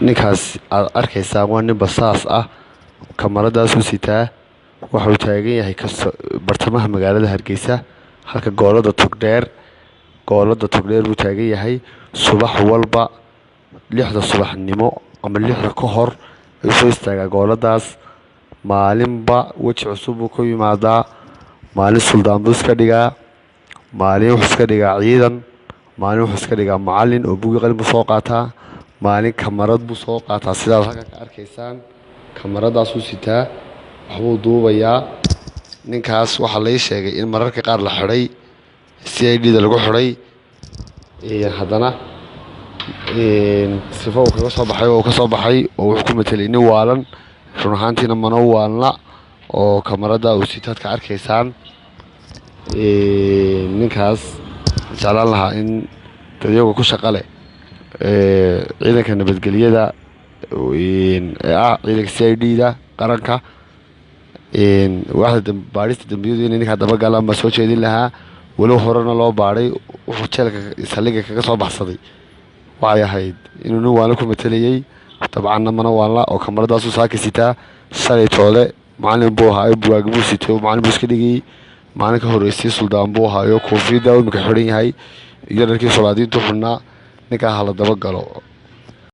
ninkaas aad arkaysaa waa nin basaas ah, kamaradaasuu sitaa. Wuxuu taagan yahay bartamaha magaalada Hargeysa, halka goolada Togdheer buu taagan yahay. Subax walba 6 subaxnimo ama 6 ka hor ayuu soo istaagaa gooladaas. Maalinba weji cusub buu ku yimaadaa. Maalin suldaan buu iska dhigaa, maalin wuxuu iska dhigaa ciidan, maalin wuxuu iska dhigaa macallin oo buugi qalin buu soo qaataa, maalin kamarad buu soo qaataa. sidaad halka ka arkaysaan kamaradaasuu sitaa, waxbuu duubayaa. ninkaas waxaa la ii sheegay in mararka qaar la xidhay, CID-da lagu xidhay, haddana sifo uu kaga soo baxay oo wuxuu ku matelay nin waalan. run ahaantiina mana waalna, oo kamarada uu sitaad ka arkaysaan. ninkaas jeclaan lahaa in dadyaga ku shaqa leh ciidanka nabadgelyada ciidanka CID-da qaranka, waaxda baadhista dambiyadu inay ninkaa dabagalaan baa soo jeedin lahaa. walow horena loo baadhay, wuxuu jeelka saldhigga kaga soo baxsaday waxay ahayd inuu nin waalan ku matelayay. dabcanna mana waalna, oo kamaradaasuu saaka sitaa. shalay toole macallin buu ahaayo, buwaagi buu sitay oo macallin buu iska dhigayay. maalin ka horreysay suldaan buu ahaayo, koofiyadda imika xidhan yahay iyo dharkii solaadiintu xidhnaa. ninkaa hala dabagalo.